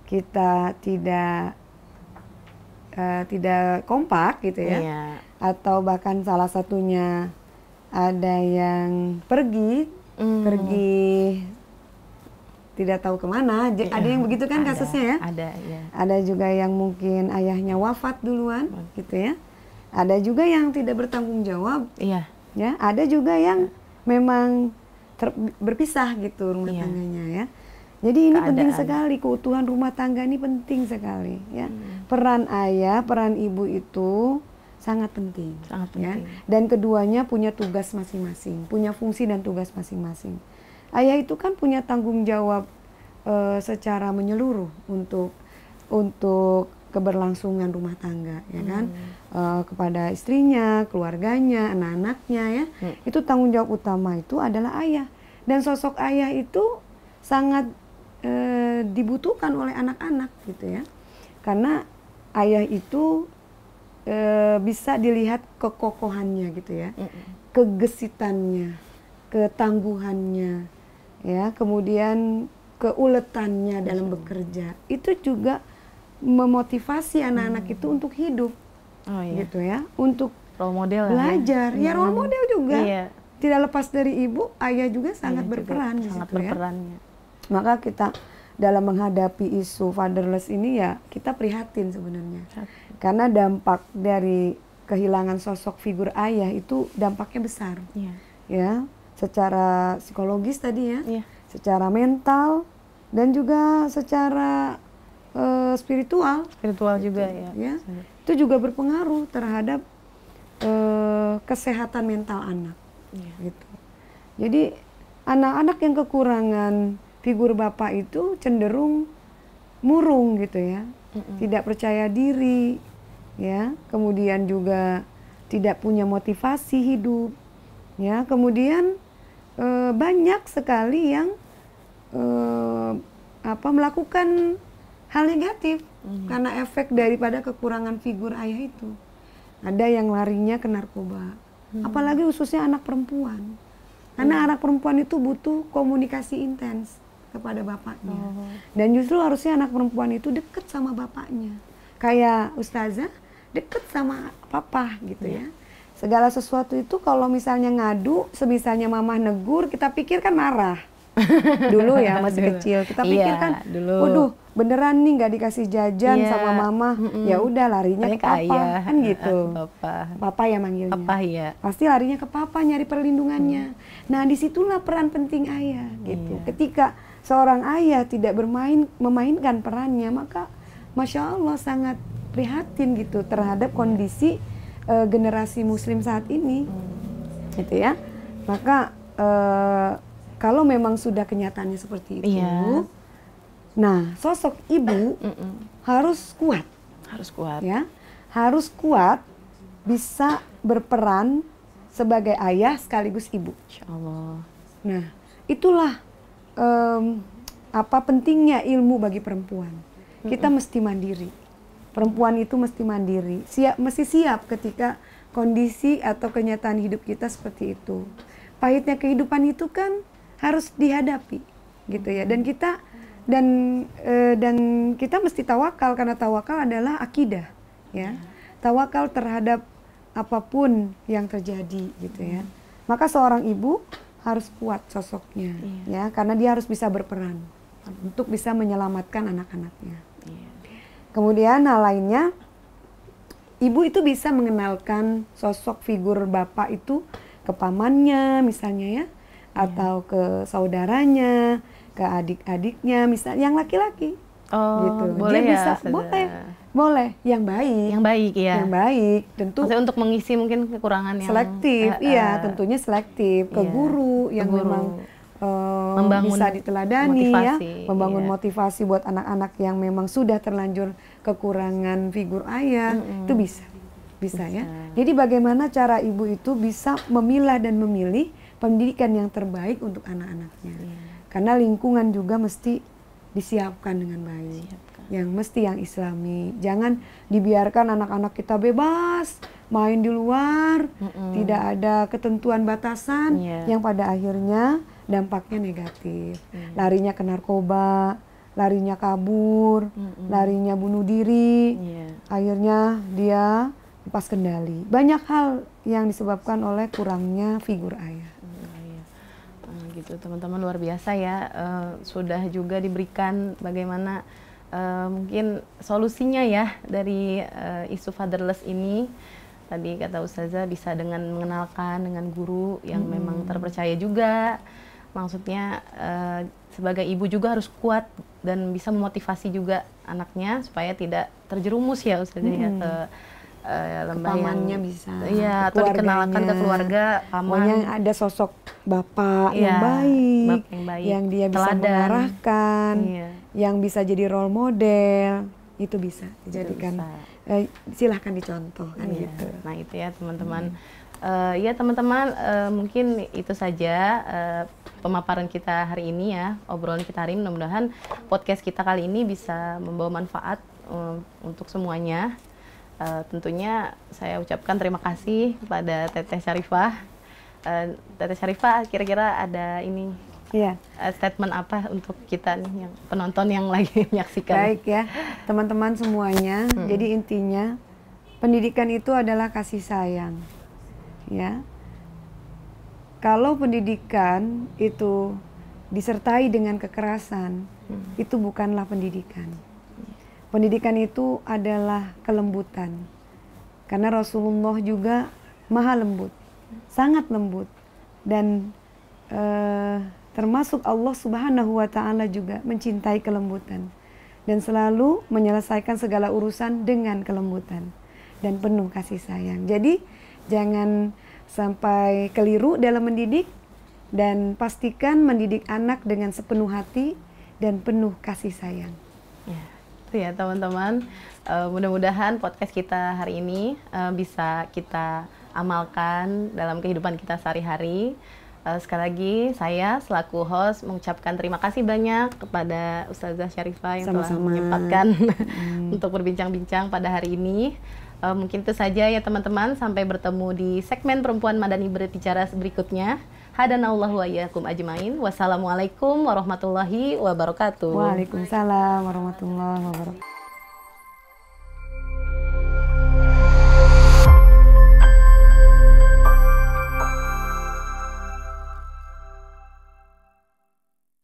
kita tidak kompak gitu ya, Iya. atau bahkan salah satunya ada yang pergi tidak tahu kemana, ada yang begitu kan kasusnya ya? Ada, ya. Ada juga yang mungkin ayahnya wafat duluan gitu ya, ada juga yang tidak bertanggung jawab, Iya. ya, ada juga yang memang berpisah gitu rumah tangganya ya. Jadi ini penting sekali, keutuhan rumah tangga ini penting sekali ya. Peran ayah, peran ibu itu sangat penting. Sangat ya. penting. Dan keduanya punya tugas masing-masing, punya fungsi dan tugas masing-masing. Ayah itu kan punya tanggung jawab secara menyeluruh untuk keberlangsungan rumah tangga, ya kan, kepada istrinya, keluarganya, anak-anaknya ya. Itu tanggung jawab utama itu adalah ayah. Dan sosok ayah itu sangat dibutuhkan oleh anak-anak gitu ya, karena ayah itu bisa dilihat kekokohannya gitu ya, kegesitannya, ketangguhannya, ya, kemudian keuletannya dalam bekerja. Itu juga memotivasi anak-anak itu untuk hidup, gitu ya, untuk role model belajar, ya role model juga. Iya. Tidak lepas dari ibu, ayah juga sangat berperan di sangat situ ya. berperan. Maka kita dalam menghadapi isu fatherless ini ya kita prihatin sebenarnya. Karena dampak dari kehilangan sosok figur ayah itu dampaknya besar. Iya. Ya, secara psikologis tadi ya, Iya. secara mental dan juga secara spiritual. Spiritual juga Ya. Itu juga berpengaruh terhadap kesehatan mental anak. Gitu. Jadi anak-anak yang kekurangan figur bapak itu cenderung murung gitu ya, tidak percaya diri, ya, kemudian juga tidak punya motivasi hidup, ya, kemudian banyak sekali yang melakukan hal negatif karena efek daripada kekurangan figur ayah itu. Ada yang larinya ke narkoba, apalagi khususnya anak perempuan, karena anak perempuan itu butuh komunikasi intens kepada bapaknya. Dan justru harusnya anak perempuan itu deket sama bapaknya. Kayak Ustazah deket sama papa gitu ya. Segala sesuatu itu kalau misalnya ngadu, semisalnya mamah negur, kita pikir kan marah. Dulu ya masih kecil, kita pikir kan, waduh beneran nih nggak dikasih jajan Iya. sama mama, ya udah larinya Larinya ke ke papa, ayah, kan gitu. Papa. Papa ya manggilnya. Papa ya. Pasti larinya ke papa nyari perlindungannya. Nah, disitulah peran penting ayah gitu. Iya. Ketika seorang ayah tidak memainkan perannya, maka Masya Allah sangat prihatin gitu terhadap kondisi generasi muslim saat ini. Gitu ya. Maka kalau memang sudah kenyataannya seperti itu, Iya. nah sosok ibu harus kuat. Harus kuat. Ya, harus kuat, bisa berperan sebagai ayah sekaligus ibu. Insya Allah. Nah, itulah apa pentingnya ilmu bagi perempuan. Kita mesti mandiri. Perempuan itu mesti mandiri, mesti siap ketika kondisi atau kenyataan hidup kita seperti itu. Pahitnya kehidupan itu kan harus dihadapi, gitu ya. Dan kita mesti tawakal, karena tawakal adalah akidah, ya. Tawakal terhadap apapun yang terjadi, gitu ya. Maka seorang ibu harus kuat sosoknya, ya, karena dia harus bisa berperan untuk bisa menyelamatkan anak-anaknya. Kemudian hal lainnya, ibu itu bisa mengenalkan sosok figur bapak itu ke pamannya misalnya ya, atau ke saudaranya, ke adik-adiknya, misalnya yang laki-laki. Oh, gitu. boleh Dia ya, bisa, Ustazah? boleh, yang baik. Yang baik ya. Yang baik, tentu Maksudnya untuk mengisi mungkin kekurangan yang selektif, iya, tentunya selektif ke iya, guru yang ke guru. memang Membangun bisa diteladani ya, motivasi, membangun iya. motivasi buat anak-anak yang memang sudah terlanjur kekurangan figur ayah, itu bisa ya. Jadi bagaimana cara ibu itu bisa memilah dan memilih pendidikan yang terbaik untuk anak-anaknya. Karena lingkungan juga mesti disiapkan dengan baik. Yang islami. Jangan dibiarkan anak-anak kita bebas main di luar, tidak ada ketentuan batasan yang pada akhirnya dampaknya negatif. Larinya ke narkoba, larinya kabur, larinya bunuh diri. Akhirnya dia lepas kendali. Banyak hal yang disebabkan oleh kurangnya figur ayah. Gitu teman-teman, luar biasa ya. Sudah juga diberikan bagaimana mungkin solusinya ya dari isu fatherless ini. Tadi kata Ustazah bisa dengan mengenalkan dengan guru yang memang terpercaya juga. Maksudnya sebagai ibu juga harus kuat dan bisa memotivasi juga anaknya supaya tidak terjerumus ya Ustazah ya ke lembah pamannya yang bisa, iya, atau dikenalkan ke keluarga, paman. Pokoknya ada sosok bapak yang baik, yang dia bisa mengarahkan, yang bisa jadi role model, itu bisa dijadikan. Silahkan dicontoh kan gitu. Nah itu ya teman-teman. Ya teman-teman, mungkin itu saja pemaparan kita hari ini ya, obrolan kita hari ini. Mudah-mudahan podcast kita kali ini bisa membawa manfaat untuk semuanya. Tentunya saya ucapkan terima kasih kepada Teteh Syarifah. Teteh Syarifah, kira-kira ada ini statement apa untuk kita nih, yang penonton yang lagi menyaksikan? Baik ya, teman-teman semuanya. Jadi intinya pendidikan itu adalah kasih sayang. Ya, kalau pendidikan itu disertai dengan kekerasan, itu bukanlah pendidikan. Pendidikan itu adalah kelembutan. Karena Rasulullah juga maha lembut, sangat lembut. Dan termasuk Allah Subhanahu wa Ta'ala juga mencintai kelembutan. Dan selalu menyelesaikan segala urusan dengan kelembutan dan penuh kasih sayang. Jadi jangan sampai keliru dalam mendidik, dan pastikan mendidik anak dengan sepenuh hati dan penuh kasih sayang. Ya teman-teman, mudah-mudahan podcast kita hari ini bisa kita amalkan dalam kehidupan kita sehari-hari. Sekali lagi saya selaku host mengucapkan terima kasih banyak kepada Ustazah Syarifah yang telah menyempatkan untuk berbincang-bincang pada hari ini. Mungkin itu saja ya teman-teman, sampai bertemu di segmen Perempuan Madani Berbicara berikutnya. Hadanallahu wa iyyakum ajmain. Wassalamualaikum warahmatullahi wabarakatuh. Waalaikumsalam warahmatullahi wabarakatuh.